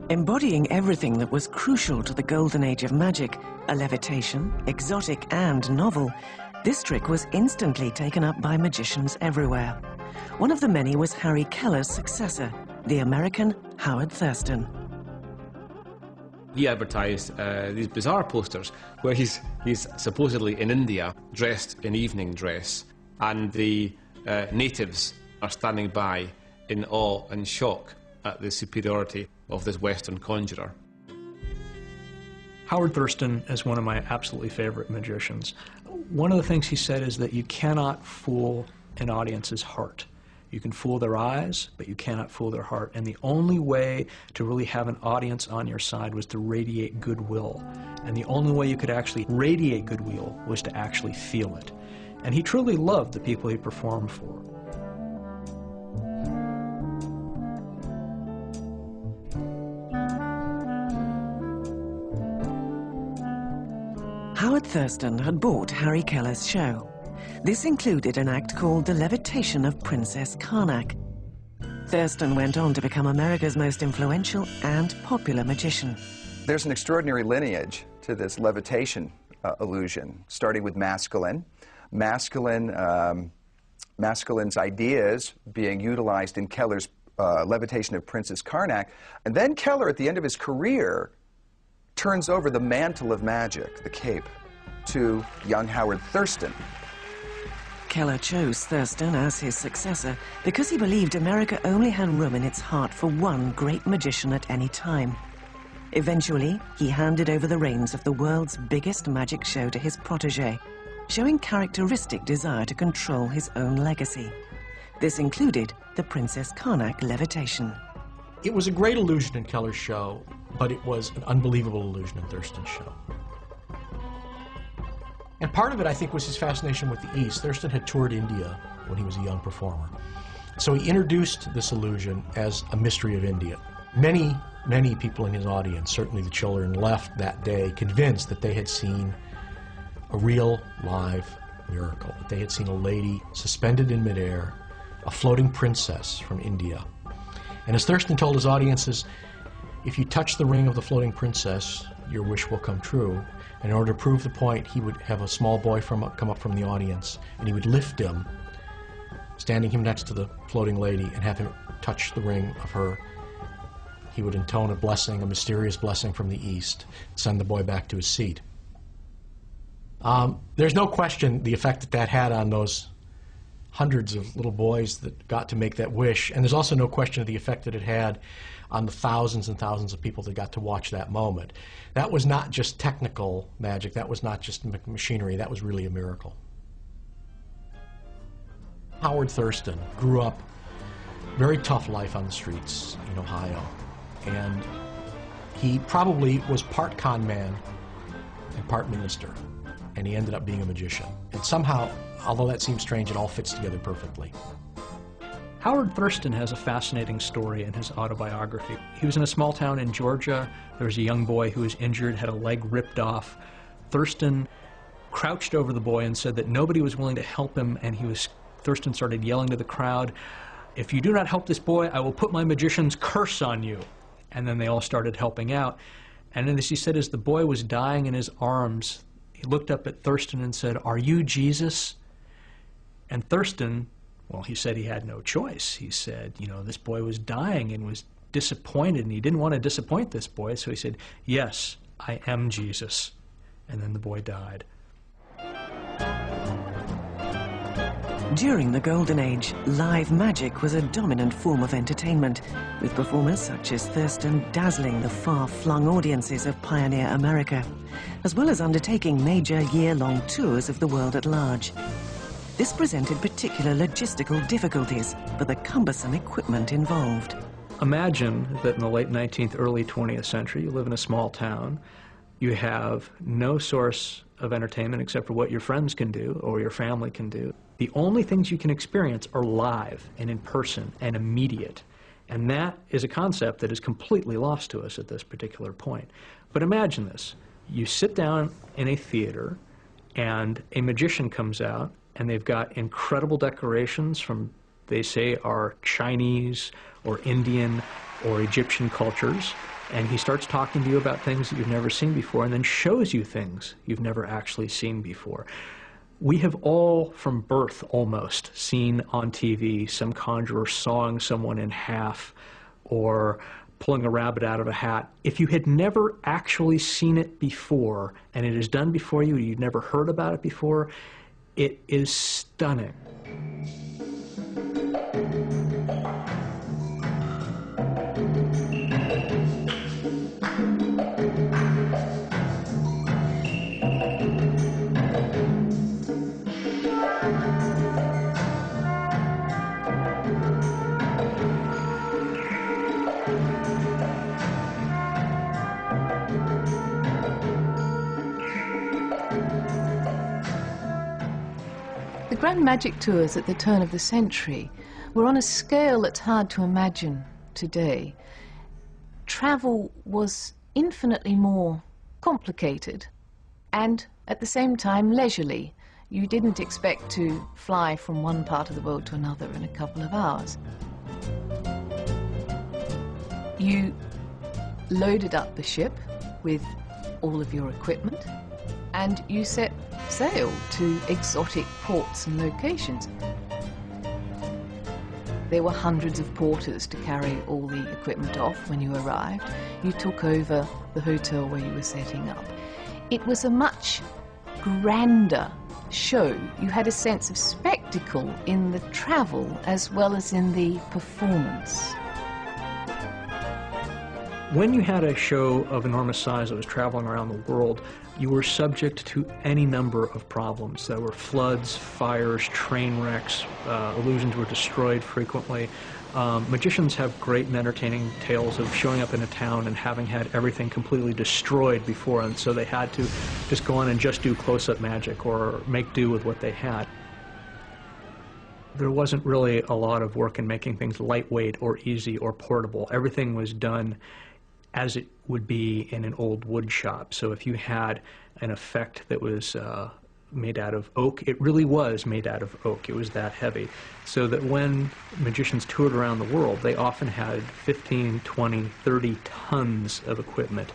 Embodying everything that was crucial to the golden age of magic, a levitation, exotic and novel, this trick was instantly taken up by magicians everywhere. One of the many was Harry Keller's successor, the American Howard Thurston. He advertised these bizarre posters where he's supposedly in India, dressed in evening dress, and the natives are standing by in awe and shock at the superiority of this Western conjurer. Howard Thurston is one of my absolutely favorite magicians. One of the things he said is that you cannot fool an audience's heart. You can fool their eyes, but you cannot fool their heart. And the only way to really have an audience on your side was to radiate goodwill. And the only way you could actually radiate goodwill was to actually feel it. And he truly loved the people he performed for. Howard Thurston had bought Harry Keller's show. This included an act called The Levitation of Princess Karnak. Thurston went on to become America's most influential and popular magician. There's an extraordinary lineage to this levitation illusion, starting with masculine's ideas being utilized in Keller's Levitation of Princess Karnak. And then Keller, at the end of his career, turns over the mantle of magic, the cape, to young Howard Thurston. Keller chose Thurston as his successor because he believed America only had room in its heart for one great magician at any time. Eventually, he handed over the reins of the world's biggest magic show to his protege, showing characteristic desire to control his own legacy. This included the Princess Karnak levitation. It was a great illusion in Keller's show, but it was an unbelievable illusion in Thurston's show. And part of it, I think, was his fascination with the East. Thurston had toured India when he was a young performer. So he introduced this illusion as a mystery of India. Many, many people in his audience, certainly the children, left that day convinced that they had seen a real, live miracle. That they had seen a lady suspended in midair, a floating princess from India. And as Thurston told his audiences, if you touch the ring of the floating princess, your wish will come true. And in order to prove the point, he would have a small boy come up from the audience, and he would lift him, standing him next to the floating lady, and have him touch the ring of her. He would intone a blessing, a mysterious blessing from the East, send the boy back to his seat. There's no question the effect that that had on those hundreds of little boys that got to make that wish, and there's also no question of the effect that it had on the thousands and thousands of people that got to watch that moment. That was not just technical magic, that was not just machinery, that was really a miracle. Howard Thurston grew up very tough life on the streets in Ohio, and he probably was part con man and part minister, and he ended up being a magician. And somehow, although that seems strange, it all fits together perfectly. Howard Thurston has a fascinating story in his autobiography. He was in a small town in Georgia. There was a young boy who was injured, had a leg ripped off. Thurston crouched over the boy and said that nobody was willing to help him, and Thurston started yelling to the crowd, "If you do not help this boy, I will put my magician's curse on you." And then they all started helping out. And then, as he said, as the boy was dying in his arms, he looked up at Thurston and said, "Are you Jesus?" And Thurston, well, he said he had no choice. He said, this boy was dying and was disappointed, and he didn't want to disappoint this boy, so he said, "Yes, I am Jesus." And then the boy died. During the Golden Age, live magic was a dominant form of entertainment, with performers such as Thurston dazzling the far-flung audiences of pioneer America, as well as undertaking major year-long tours of the world at large. This presented particular logistical difficulties for the cumbersome equipment involved. Imagine that in the late 19th, early 20th century, you live in a small town, you have no source of entertainment except for what your friends can do or your family can do. The only things you can experience are live and in person and immediate. And that is a concept that is completely lost to us at this particular point. But imagine this. You sit down in a theater and a magician comes out, and they've got incredible decorations from, they say, are Chinese or Indian or Egyptian cultures. And he starts talking to you about things that you've never seen before, and then shows you things you've never actually seen before. We have all, from birth almost, seen on TV some conjurer sawing someone in half or pulling a rabbit out of a hat. If you had never actually seen it before, and it is done before you, you've never heard about it before, it is stunning. The Grand Magic Tours at the turn of the century were on a scale that's hard to imagine today. Travel was infinitely more complicated and at the same time leisurely. You didn't expect to fly from one part of the world to another in a couple of hours. You loaded up the ship with all of your equipment and you set sail to exotic ports and locations. There were hundreds of porters to carry all the equipment off when you arrived. You took over the hotel where you were setting up. It was a much grander show. You had a sense of spectacle in the travel as well as in the performance. When you had a show of enormous size that was traveling around the world, you were subject to any number of problems. There were floods, fires, train wrecks, illusions were destroyed frequently. Magicians have great and entertaining tales of showing up in a town and having had everything completely destroyed before, and so they had to just go on and just do close-up magic or make do with what they had. There wasn't really a lot of work in making things lightweight or easy or portable. Everything was done as it would be in an old wood shop. So if you had an effect that was made out of oak, it really was made out of oak. It was that heavy. So that when magicians toured around the world, they often had 15, 20, 30 tons of equipment.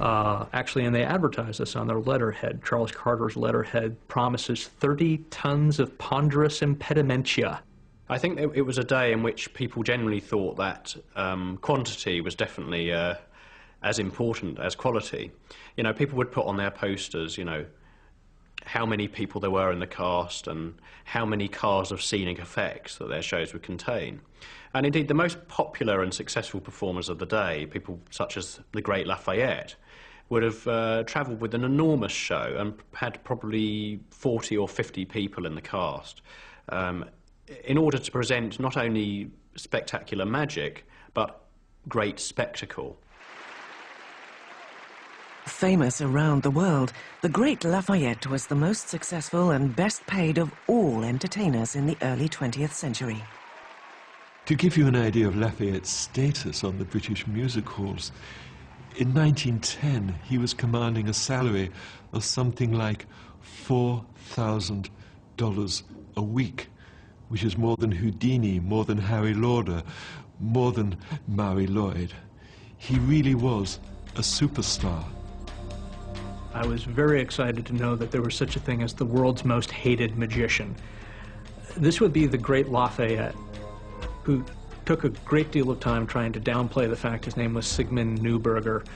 Actually, and they advertised this on their letterhead. Charles Carter's letterhead promises 30 tons of ponderous impedimentia. I think it was a day in which people generally thought that quantity was definitely as important as quality. You know, people would put on their posters, you know, how many people there were in the cast and how many cars of scenic effects that their shows would contain. And indeed, the most popular and successful performers of the day, people such as the great Lafayette, would have travelled with an enormous show and had probably 40 or 50 people in the cast in order to present not only spectacular magic, but great spectacle. Famous around the world, the great Lafayette was the most successful and best paid of all entertainers in the early 20th century. To give you an idea of Lafayette's status on the British music halls, in 1910 he was commanding a salary of something like $4,000 a week, which is more than Houdini, more than Harry Lauder, more than Marie Lloyd. He really was a superstar. I was very excited to know that there was such a thing as the world's most hated magician. This would be the great Lafayette, who took a great deal of time trying to downplay the fact his name was Sigmund Neuberger,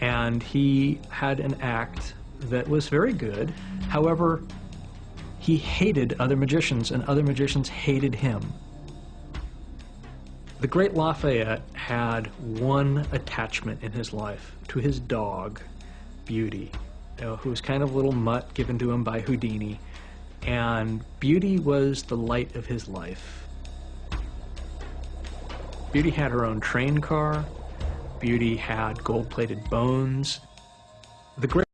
and he had an act that was very good. However, he hated other magicians, and other magicians hated him. The great Lafayette had one attachment in his life, to his dog, Beauty, who was kind of a little mutt given to him by Houdini, and Beauty was the light of his life. Beauty had her own train car. Beauty had gold-plated bones. The great